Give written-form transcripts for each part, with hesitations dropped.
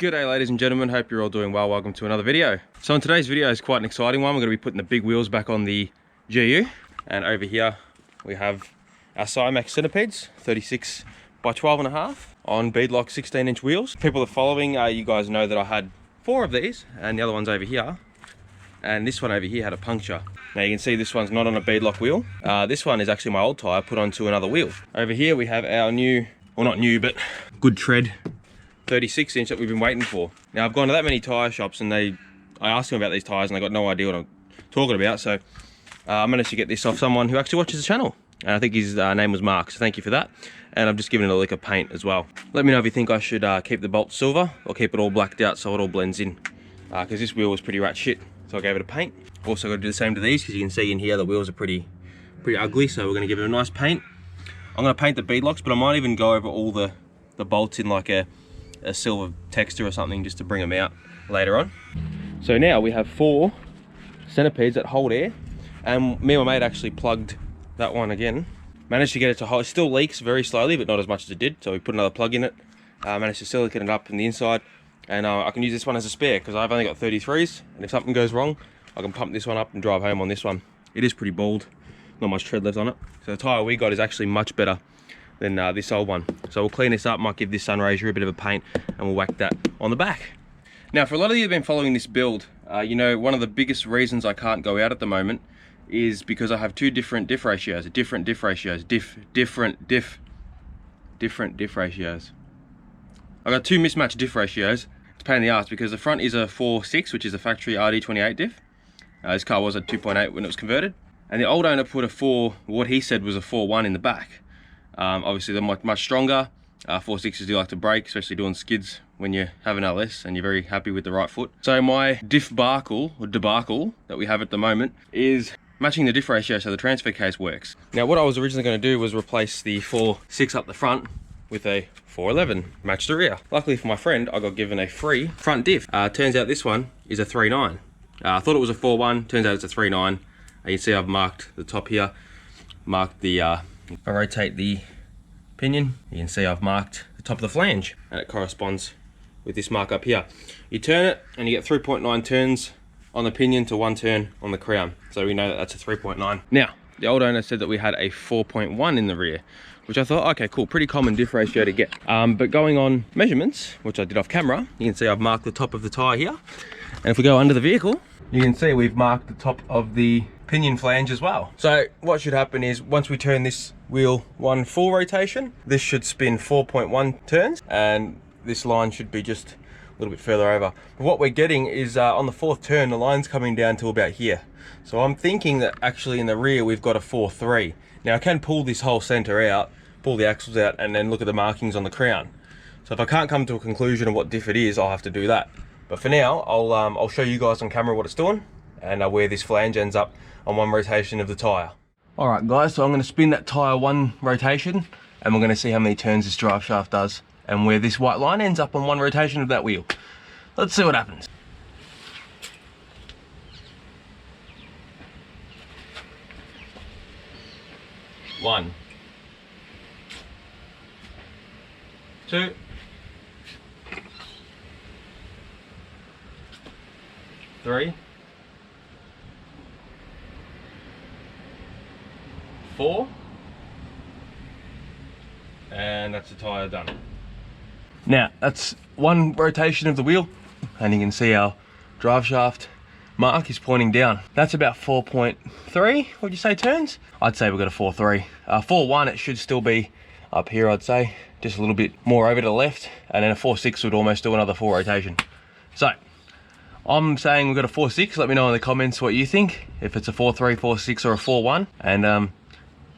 Good day, ladies and gentlemen, hope you're all doing well. Welcome to another video. So in today's video is quite an exciting one. We're going to be putting the big wheels back on the GU, and over here we have our Simex centipedes 36 by 12.5 on beadlock 16-inch wheels. People are following, you guys know that I had 4 of these, and the other one's over here, and this one over here had a puncture. Now you can see this one's not on a beadlock wheel. This one is actually my old tyre put onto another wheel. Over here we have our new, well not new, but good tread 36-inch that we've been waiting for. Now I've gone to that many tyre shops and I asked them about these tyres and they got no idea what I'm talking about, so I managed to get this off someone who actually watches the channel. And I think his name was Mark, so thank you for that. And I've just given it a lick of paint as well. Let me know if you think I should keep the bolt silver or keep it all blacked out so it all blends in. Because this wheel was pretty rat shit, so I gave it a paint. Also got to do the same to these because you can see in here the wheels are pretty ugly, so we're going to give it a nice paint. I'm going to paint the beadlocks, but I might even go over all the bolts in like a silver texture or something just to bring them out later on. So now we have 4 centipedes that hold air, and me and my mate actually plugged that one again. Managed to get it to hold. It still leaks very slowly, but not as much as it did, so we put another plug in it. Managed to silicone it up in the inside, and I can use this one as a spare because I've only got 33s, and if something goes wrong I can pump this one up and drive home on this one. It is pretty bald, not much tread left on it, so the tyre we got is actually much better than this old one. So we'll clean this up, might give this Sunraiser a bit of a paint, and we'll whack that on the back. Now for a lot of you who've been following this build, you know one of the biggest reasons I can't go out at the moment is because I have 2 different diff ratios, different diff ratios. I got 2 mismatched diff ratios. It's a pain in the ass because the front is a 4.6, which is a factory RD28 diff. This car was at 2.8 when it was converted, and the old owner put a 4, what he said was a 4.1 in the back. Obviously they're much stronger. 4.6s do like to break, especially doing skids when you have an LS and you're very happy with the right foot. So my diff debacle that we have at the moment is matching the diff ratio so the transfer case works. Now what I was originally going to do was replace the 4.6 up the front with a 4.11, match the rear. Luckily for my friend, I got given a free front diff. Turns out this one is a 3.9. I thought it was a 4.1, turns out it's a 3.9. You can see I've marked the top here, marked the, if I rotate the pinion, you can see I've marked the top of the flange, and it corresponds with this mark up here. You turn it and you get 3.9 turns on the pinion to 1 turn on the crown. So we know that that's a 3.9. Now, the old owner said that we had a 4.1 in the rear, which I thought, okay, cool, pretty common diff ratio to get. But going on measurements, which I did off camera, you can see I've marked the top of the tyre here. And if we go under the vehicle, you can see we've marked the top of the pinion flange as well. So what should happen is once we turn this wheel 1 full rotation, this should spin 4.1 turns, and this line should be just a little bit further over. But what we're getting is on the 4th turn, the line's coming down to about here. So I'm thinking that actually in the rear we've got a 4.3. Now I can pull this whole center out, pull the axles out, and then look at the markings on the crown. So if I can't come to a conclusion of what diff it is, I'll have to do that. But for now, I'll show you guys on camera what it's doing and where this flange ends up on 1 rotation of the tyre. All right guys, so I'm going to spin that tyre 1 rotation and we're going to see how many turns this drive shaft does and where this white line ends up on 1 rotation of that wheel. Let's see what happens. One, 2, 3, 4, and that's the tyre done. Now that's 1 rotation of the wheel, and you can see our drive shaft mark is pointing down. That's about 4.3, would you say, turns? I'd say we've got a 4.3. 4.1 it should still be up here, I'd say, just a little bit more over to the left, and then a 4.6 would almost do another 4 rotation. So I'm saying we've got a 4.6. Let me know in the comments what you think, if it's a 4.3, 4.6 or a 4.1, and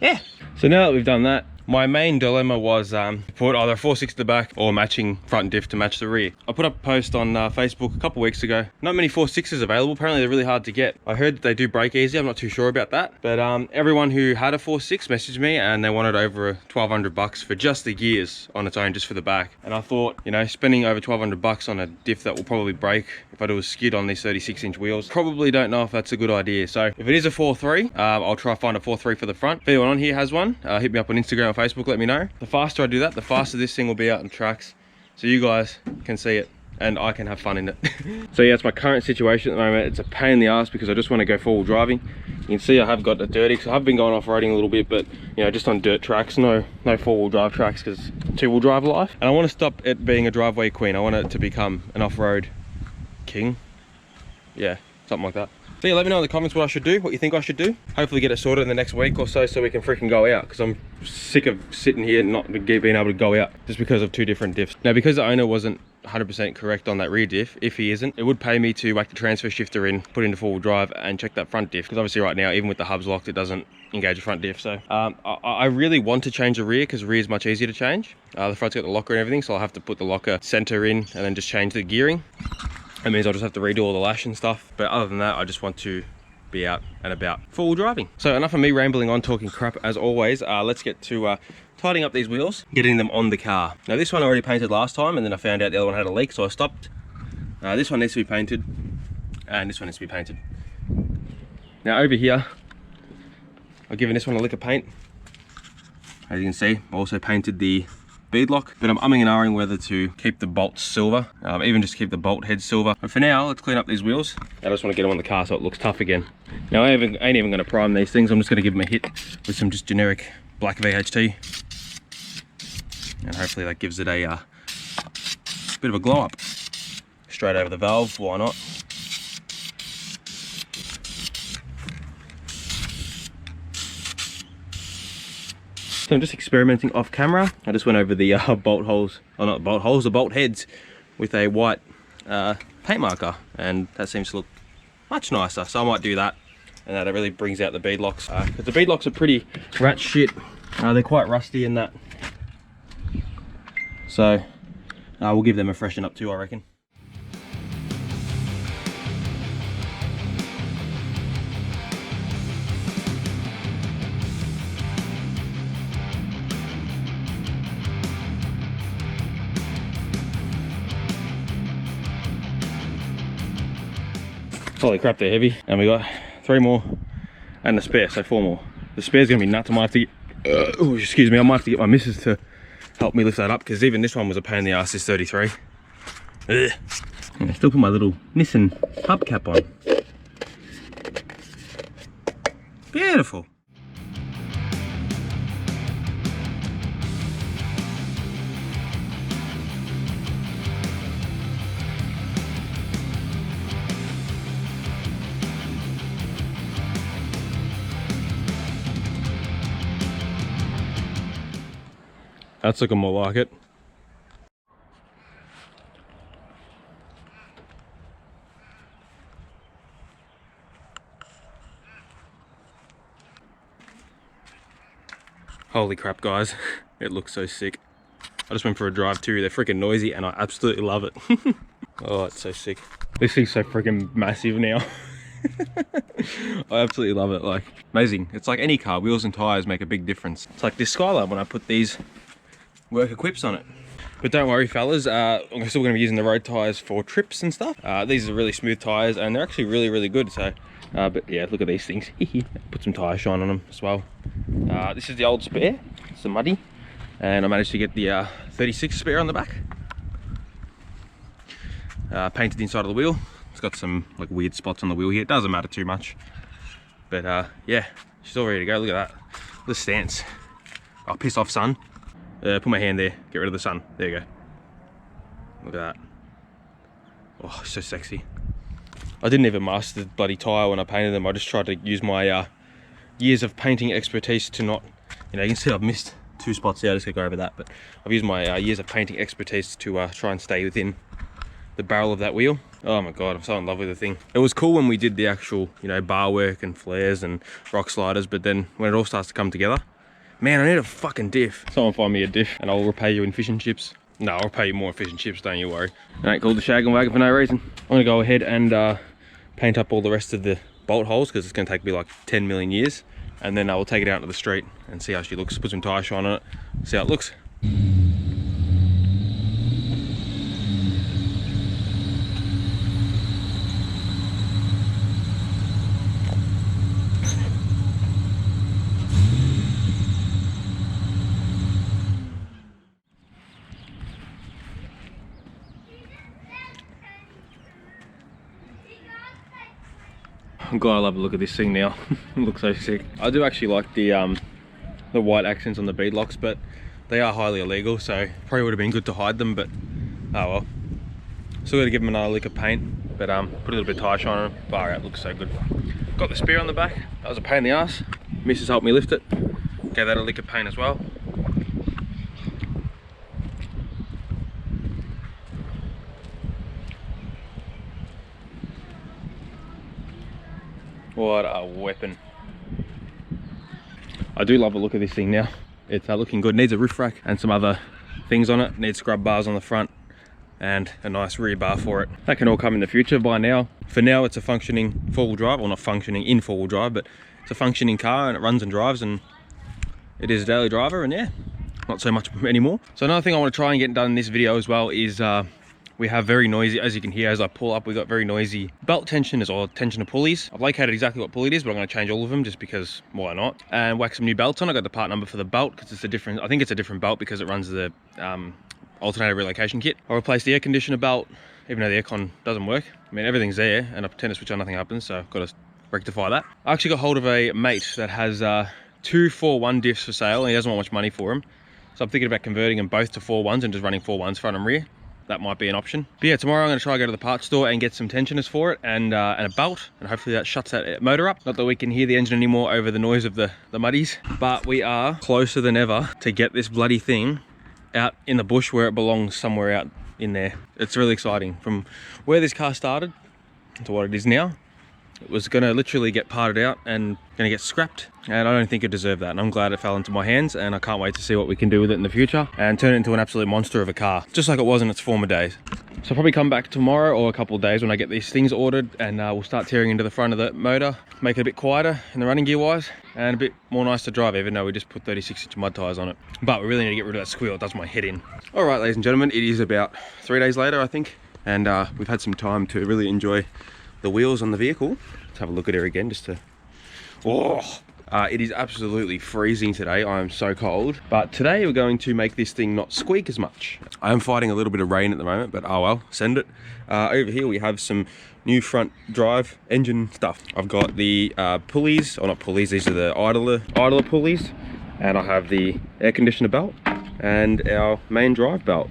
yeah. So now that we've done that, my main dilemma was put either a 4.6 at the back or matching front diff to match the rear. I put up a post on Facebook a couple weeks ago. Not many 4.6s available. Apparently they're really hard to get. I heard that they do break easy. I'm not too sure about that. But everyone who had a 4.6 messaged me and they wanted over $1,200 for just the gears on its own, just for the back. And I thought, you know, spending over $1,200 on a diff that will probably break if I do a skid on these 36-inch wheels, probably don't know if that's a good idea. So if it is a 4.3, I'll try to find a 4.3 for the front. If anyone on here has one, hit me up on Instagram or Facebook, let me know. The faster I do that, the faster this thing will be out in tracks, so you guys can see it and I can have fun in it. So yeah, it's my current situation at the moment. It's a pain in the ass because I just want to go four-wheel driving. You can see I have got it dirty because I've been going off-roading a little bit, but you know, just on dirt tracks, no four-wheel drive tracks, because two-wheel drive life. And I want to stop it being a driveway queen. I want it to become an off-road king. Yeah, something like that. So yeah, let me know in the comments what I should do, what you think I should do. Hopefully get it sorted in the next week or so we can freaking go out, because I'm sick of sitting here and not being able to go out just because of two different diffs. Now, because the owner wasn't 100% correct on that rear diff, if he isn't, it would pay me to whack the transfer shifter in, put it into four-wheel drive and check that front diff, because obviously right now, even with the hubs locked, it doesn't engage the front diff. So I really want to change the rear, because the rear is much easier to change. The front's got the locker and everything, so I'll have to put the locker center in and then just change the gearing. That means I'll just have to redo all the lash and stuff. But other than that, I just want to be out and about four-wheel driving. So enough of me rambling on, talking crap as always. Let's get to tidying up these wheels, getting them on the car. Now this one I already painted last time, and then I found out the other one had a leak, so I stopped. This one needs to be painted, and this one needs to be painted. Now over here, I've given this one a lick of paint. As you can see, I also painted the beadlock, but I'm umming and ahhing whether to keep the bolts silver, even just keep the bolt head silver. But for now, let's clean up these wheels. I just want to get them on the car so it looks tough again. Now I ain't even going to prime these things. I'm just going to give them a hit with some just generic black VHT, and hopefully that gives it a bit of a glow up. Straight over the valve, why not? So I'm just experimenting off camera. I just went over the bolt holes, or not bolt holes, the bolt heads with a white paint marker, and that seems to look much nicer. So I might do that, and that really brings out the beadlocks. Because the beadlocks are pretty rat shit. They're quite rusty in that. So we'll give them a freshen up too, I reckon. Holy crap, they're heavy. And we got 3 more and the spare, so 4 more. The spare's gonna be nuts. I might have to get, oh, excuse me, I might have to get my missus to help me lift that up, because even this one was a pain in the ass, this 33. Ugh. I still put my little Nissan hubcap on. Beautiful. That's looking more like it. Holy crap, guys. It looks so sick. I just went for a drive too. They're freaking noisy and I absolutely love it. Oh, it's so sick. This thing's so freaking massive now. I absolutely love it. Like, amazing. It's like any car, wheels and tires make a big difference. It's like this Skyline when I put these work equips on it. But don't worry, fellas, I'm still going to be using the road tires for trips and stuff. These are really smooth tires and they're actually really good. So but yeah, look at these things. Put some tire shine on them as well. This is the old spare. It's a muddy, and I managed to get the 36 spare on the back. Painted the inside of the wheel. It's got some like weird spots on the wheel here. It doesn't matter too much, but yeah, she's all ready to go. Look at that, the stance. Oh, piss off, sun. Put my hand there, get rid of the sun. There you go. Look at that. Oh, so sexy. I didn't even master the bloody tyre when I painted them. I just tried to use my years of painting expertise to not, you know, you can see I've missed 2 spots there. I just gotta go over that, but I've used my years of painting expertise to try and stay within the barrel of that wheel. Oh my god, I'm so in love with the thing. It was cool when we did the actual, you know, bar work and flares and rock sliders, but then when it all starts to come together, man, I need a fucking diff. Someone find me a diff and I'll repay you in fish and chips. No, I'll pay you more in fish and chips, don't you worry. It ain't called the Shagging Wagon for no reason. I'm gonna go ahead and paint up all the rest of the bolt holes, because it's gonna take me like 10 million years. And then I will take it out into the street and see how she looks. Put some tire shine on it, see how it looks. I'm glad I love a look at this thing now. It looks so sick. I do actually like the white accents on the beadlocks, but they are highly illegal, so probably would have been good to hide them, but oh well. Still got to give them another lick of paint, but put a little bit of tire shine on them. Far out, looks so good. Got the spear on the back. That was a pain in the ass. Mrs. helped me lift it. Gave that a lick of paint as well. What a weapon. I do love the look of this thing now. It's looking good. Needs a roof rack and some other things on it. Needs scrub bars on the front and a nice rear bar for it. That can all come in the future. By now, for now, it's a functioning four-wheel drive. Well, not functioning in four-wheel drive, but it's a functioning car and it runs and drives, and it is a daily driver, and yeah, not so much anymore. So another thing I want to try and get done in this video as well is we have very noisy, as you can hear as I pull up, we got very noisy belt tensioners or tensioner pulleys. I've located exactly what pulley it is, but I'm going to change all of them just because why not? And whack some new belts on. I got the part number for the belt because it's a different, I think it's a different belt because it runs the alternator relocation kit. I replaced the air conditioner belt, even though the aircon doesn't work. I mean, everything's there, and I turn the switch on, nothing happens, so I've got to rectify that. I actually got hold of a mate that has 2 4-1 diffs for sale, and he doesn't want much money for them. So I'm thinking about converting them both to 4-1s and just running 4-1s front and rear. That might be an option. But yeah, tomorrow I'm going to try to go to the parts store and get some tensioners for it and a belt, and hopefully that shuts that motor up. Not that we can hear the engine anymore over the noise of the muddies, but we are closer than ever to get this bloody thing out in the bush where it belongs, somewhere out in there. It's really exciting. From where this car started to what it is now, it was going to literally get parted out and going to get scrapped, and I don't think it deserved that, and I'm glad it fell into my hands, and I can't wait to see what we can do with it in the future and turn it into an absolute monster of a car, just like it was in its former days. So I'll probably come back tomorrow or a couple of days when I get these things ordered, and we'll start tearing into the front of the motor, make it a bit quieter in the running gear wise and a bit more nice to drive, even though we just put 36-inch mud tires on it. But we really need to get rid of that squeal. It does my head in. All right, ladies and gentlemen, it is about 3 days later, I think, and we've had some time to really enjoy the wheels on the vehicle. Let's have a look at her again just to... Oh! It is absolutely freezing today. I am so cold. But today we're going to make this thing not squeak as much. I am fighting a little bit of rain at the moment, but oh well, send it. Over here we have some new front drive engine stuff. I've got the pulleys, or not pulleys, these are the idler pulleys. And I have the air conditioner belt and our main drive belt.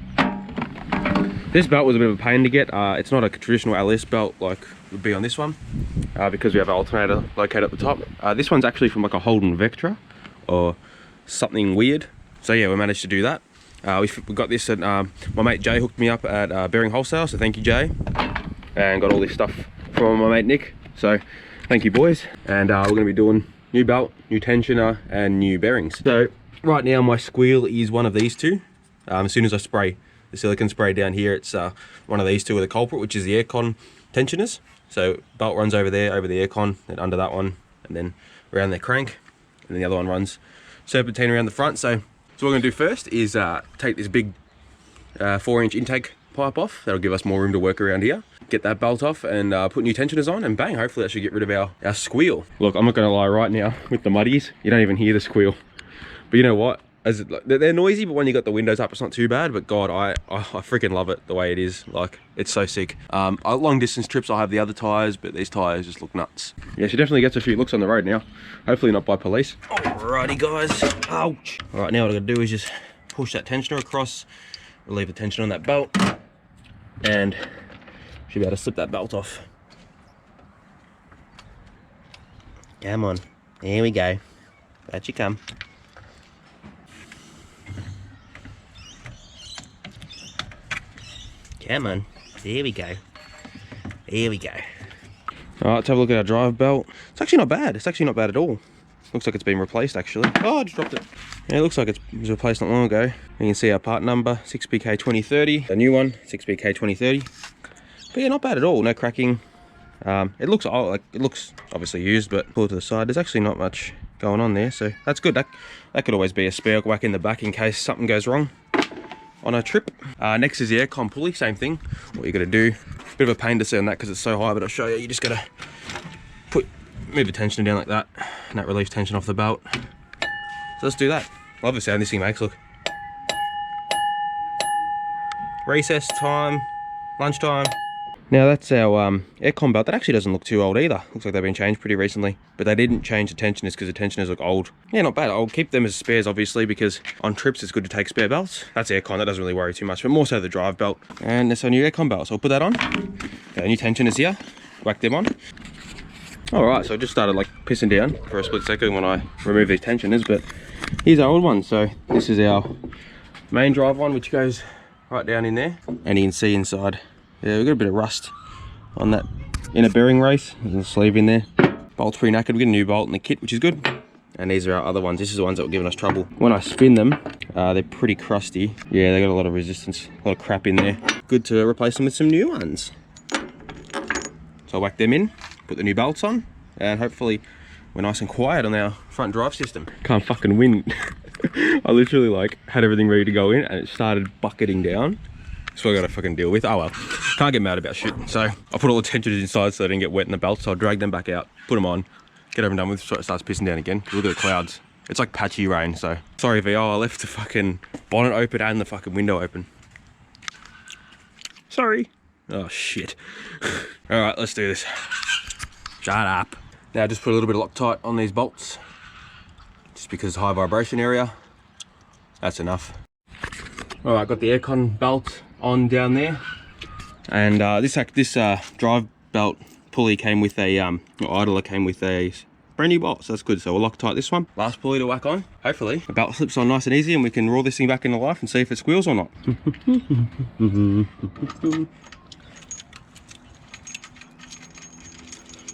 This belt was a bit of a pain to get. It's not a traditional LS belt like would be on this one, because we have an alternator located at the top. This one's actually from like a Holden Vectra or something weird. So yeah, we managed to do that. We got this at, my mate Jay hooked me up at Bearing Wholesale, so thank you Jay. And got all this stuff from my mate Nick, so thank you boys. And we're going to be doing new belt, new tensioner and new bearings. So right now my squeal is one of these two. As soon as I spray the silicone spray down here, it's one of these two with a culprit, which is the aircon tensioners. So belt runs over there, over the aircon, and under that one, and then around the crank, and then the other one runs serpentine around the front. So what we're going to do first is take this big 4-inch intake pipe off. That'll give us more room to work around here. Get that belt off and put new tensioners on, and bang, hopefully that should get rid of our squeal. Look, I'm not going to lie, right now with the muddies, you don't even hear the squeal. But you know what? They're noisy, but when you got the windows up, it's not too bad. But God, I freaking love it the way it is. Like, it's so sick. Long distance trips, I'll have the other tires, but these tires just look nuts. Yeah, she definitely gets a few looks on the road now. Hopefully not by police. Alrighty, guys. Ouch. All right, now what I'm gonna do is just push that tensioner across, relieve the tension on that belt, and should be able to slip that belt off. Come on. Here we go. Out you come. Come on, there we go. Here we go. All right, let's have a look at our drive belt. It's actually not bad. It's actually not bad at all. Looks like it's been replaced actually. Oh, I just dropped it. Yeah, it looks like it was replaced not long ago. You can see our part number, 6BK2030. A new one, 6BK2030. But yeah, not bad at all. No cracking. It looks obviously used, but pull it to the side. There's actually not much going on there, so that's good. That could always be a spare whack in the back in case something goes wrong on a trip. Next is the aircon pulley, same thing. What you got to do, bit of a pain to see on that because it's so high, but I'll show you. You just got to move the tension down like that, and that relieves tension off the belt. So let's do that. Love the sound this thing makes. Look, recess time, lunchtime, Now that's our aircon belt. That actually doesn't look too old either. Looks like they've been changed pretty recently, but they didn't change the tensioners because the tensioners look old. Yeah, not bad. I'll keep them as spares obviously, because on trips it's good to take spare belts. That's aircon, that doesn't really worry too much, but more so the drive belt. And there's our new aircon belt, so I'll put that on. Got new tensioners here, whack them on. All right, so I just started like pissing down for a split second when I remove these tensioners, but here's our old one. So this is our main drive one, which goes right down in there, and you can see inside, yeah, we've got a bit of rust on that inner bearing race. There's a sleeve in there. Bolt's pretty knackered. We get a new bolt in the kit, which is good. And these are our other ones. This is the ones that were giving us trouble. When I spin them, they're pretty crusty. Yeah, they got a lot of resistance, a lot of crap in there. Good to replace them with some new ones. So I'll whack them in, put the new bolts on, and hopefully we're nice and quiet on our front drive system. Can't fucking win. I literally like had everything ready to go in and it started bucketing down. So I gotta fucking deal with. Oh well, can't get mad about shit. So I put all the tensioners inside so they didn't get wet in the belt. So I drag them back out, put them on, get everything done with, so it starts pissing down again. Look at the clouds. It's like patchy rain, so. Sorry VO, I left the fucking bonnet open and the fucking window open. Sorry. Oh shit. All right, let's do this. Shut up. Now just put a little bit of Loctite on these bolts, just because high vibration area. That's enough. All right, got the aircon belt on down there, and this drive belt pulley came with a or idler came with a brand new bolt, so that's good. So we'll Loctite this one. Last pulley to whack on. Hopefully the belt slips on nice and easy and we can roll this thing back into life and see if it squeals or not.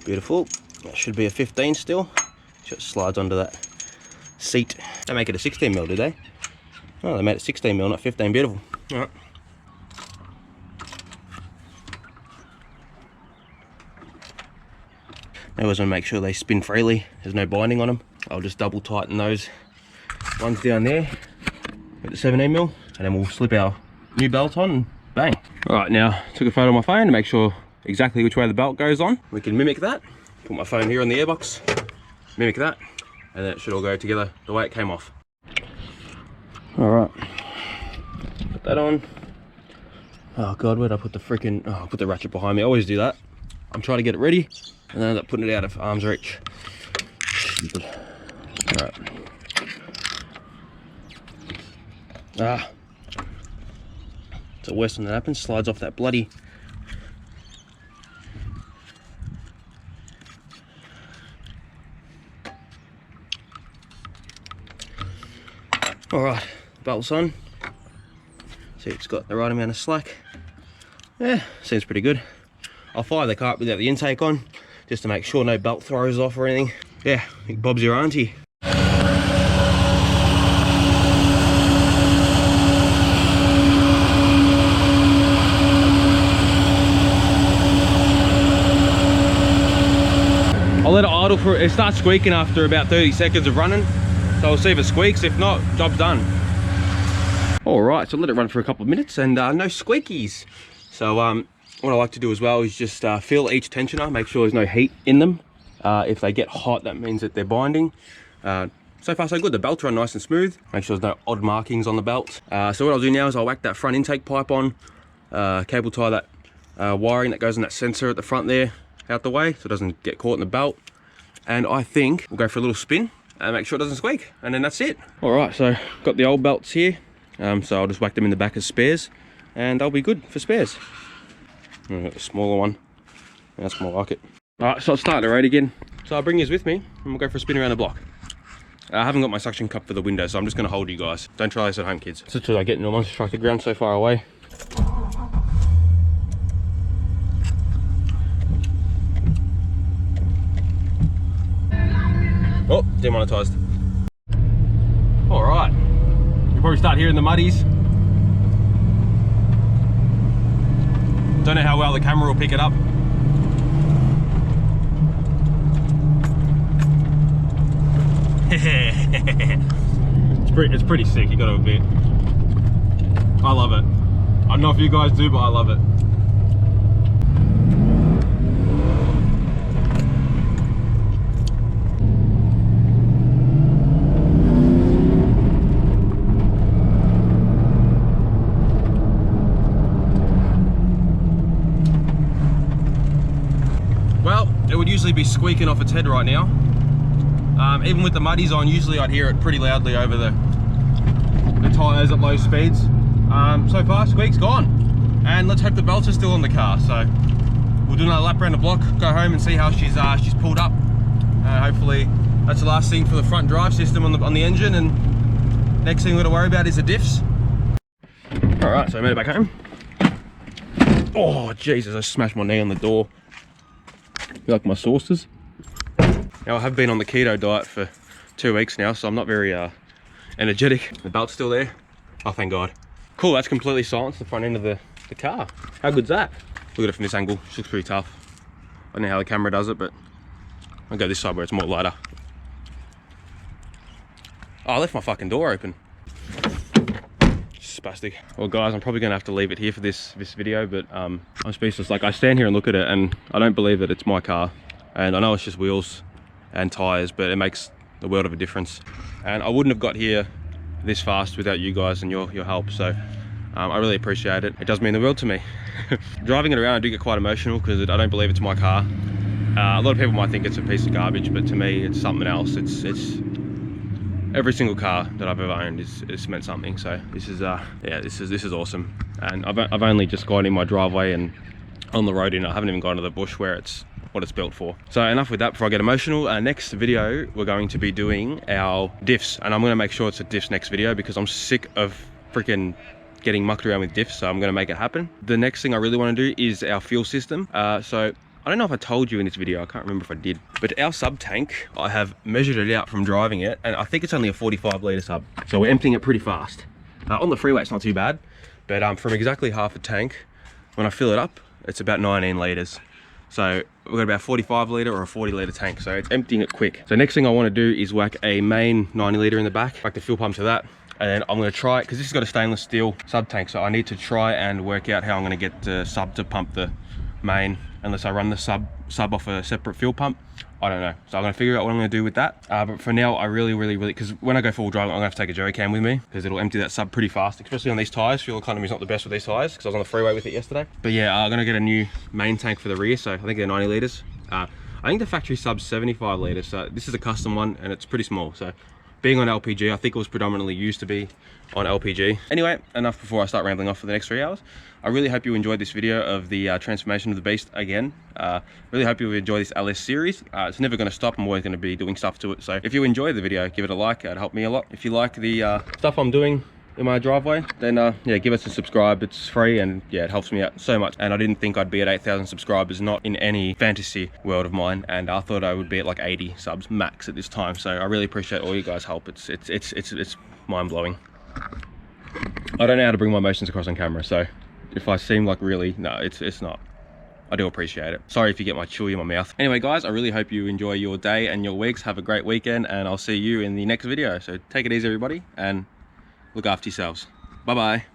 Beautiful. That should be a 15 still. Just slides onto that seat. They make it a 16mm, did they? Oh, they made it 16mm, not 15. Beautiful. All right. Now I just want to make sure they spin freely. There's no binding on them. I'll just double tighten those ones down there with the 17mm, and then we'll slip our new belt on and bang. All right, now took a photo on my phone to make sure exactly which way the belt goes on. We can mimic that. Put my phone here on the airbox, mimic that, and then it should all go together the way it came off. All right, put that on. Oh God, where'd I put the freaking, oh, I put the ratchet behind me. I always do that. I'm trying to get it ready, and then I end up putting it out of arm's reach. Stupid. All right. Ah. It's the worst thing that happens, slides off that bloody. All right, belt's on. See, it's got the right amount of slack. Yeah, seems pretty good. I'll fire the car up without the intake on, just to make sure no belt throws off or anything. Yeah, Bob's your auntie. I'll let it idle for, it starts squeaking after about 30 seconds of running. So we'll see if it squeaks, if not, job's done. All right, so let it run for a couple of minutes and no squeakies. So what I like to do as well is just feel each tensioner, make sure there's no heat in them. If they get hot, that means that they're binding. So far so good, the belts run nice and smooth. Make sure there's no odd markings on the belt. So what I'll do now is I'll whack that front intake pipe on, cable tie that wiring that goes in that sensor at the front there out the way so it doesn't get caught in the belt. And I think we'll go for a little spin and make sure it doesn't squeak, and then that's it. All right, so got the old belts here, so I'll just whack them in the back as spares and they'll be good for spares. I've got the smaller one, that's more like it. All right, so I'll start the rate again. So I'll bring yours with me and we'll go for a spin around the block. I haven't got my suction cup for the window, so I'm just gonna hold you guys. Don't try this at home, kids. Such as I get in the monster truck, the ground's so far away. Oh, demonetized. All right, you'll probably start hearing the muddies. Don't know how well the camera will pick it up. It's pretty sick, you gotta admit. I love it. I don't know if you guys do, but I love it. be squeaking off its head right now. Even with the muddies on, usually I'd hear it pretty loudly over the tyres at low speeds. So far, squeak's gone. And let's hope the belts are still on the car. So we'll do another lap around the block, go home and see how she's pulled up. Hopefully that's the last thing for the front drive system on the engine, and next thing we're gonna worry about is the diffs. All right, so I made it back home. Oh Jesus, I smashed my knee on the door. You like my sauces? Now I have been on the keto diet for 2 weeks now, so I'm not very energetic. The belt's still there. Oh, thank God. Cool, that's completely silenced the front end of the car. How good's that? Look at it from this angle, it looks pretty tough. I don't know how the camera does it, but I'll go this side where it's more lighter. Oh, I left my fucking door open. Spastic. Well guys, I'm probably gonna have to leave it here for this video, but I'm speechless. Like, I stand here and look at it and I don't believe that it's my car. And I know it's just wheels and tires, but it makes the world of a difference. And I wouldn't have got here this fast without you guys and your help, so I really appreciate it. It does mean the world to me. Driving it around, I do get quite emotional because I don't believe it's my car. A lot of people might think it's a piece of garbage, but to me it's something else. It's every single car that I've ever owned is meant something. So this is yeah, this is awesome. And I've only just gone in my driveway and on the road, I haven't even gone to the bush where it's what it's built for. So enough with that before I get emotional. Next video we're going to be doing our diffs, and I'm going to make sure it's a diffs next video because I'm sick of freaking getting mucked around with diffs, so I'm going to make it happen. The next thing I really want to do is our fuel system. So I don't know if I told you in this video, I can't remember if I did, but our sub tank, I have measured it out from driving it, and I think it's only a 45 litre sub. So we're emptying it pretty fast. On the freeway it's not too bad, but from exactly half a tank, when I fill it up, it's about 19 litres. So we've got about a 45 litre or a 40 litre tank, so it's emptying it quick. So next thing I want to do is whack a main 90 litre in the back, whack the fuel pump to that, and then I'm going to try it, because this has got a stainless steel sub tank, so I need to try and work out how I'm going to get the sub to pump the main, unless I run the sub off a separate fuel pump. I don't know, so I'm going to figure out what I'm going to do with that. But for now, I really, because when I go full drive, I'm going to have to take a jerry can with me, because it'll empty that sub pretty fast, especially on these tires. Fuel economy is not the best with these tires, because I was on the freeway with it yesterday. But yeah, I'm going to get a new main tank for the rear, so I think they're 90 litres. I think the factory sub's 75 litres, so this is a custom one, and it's pretty small. So being on LPG, I think it was predominantly used to be on LPG. Anyway, enough before I start rambling off for the next 3 hours. I really hope you enjoyed this video of the transformation of the beast again. Really hope you enjoy this LS series. It's never going to stop. I'm always going to be doing stuff to it. So if you enjoy the video, give it a like. It'd help me a lot. If you like the stuff I'm doing in my driveway, then yeah, give us a subscribe. It's free, and yeah, it helps me out so much. And I didn't think I'd be at 8,000 subscribers, not in any fantasy world of mine, and I thought I would be at like 80 subs max at this time. So I really appreciate all you guys' help. It's mind-blowing. I don't know how to bring my emotions across on camera, so if I seem like really, no, it's not. I do appreciate it. Sorry if you get my chewy in my mouth. Anyway guys, I really hope you enjoy your day and your weeks. Have a great weekend, and I'll see you in the next video. So take it easy everybody, and look after yourselves. Bye bye.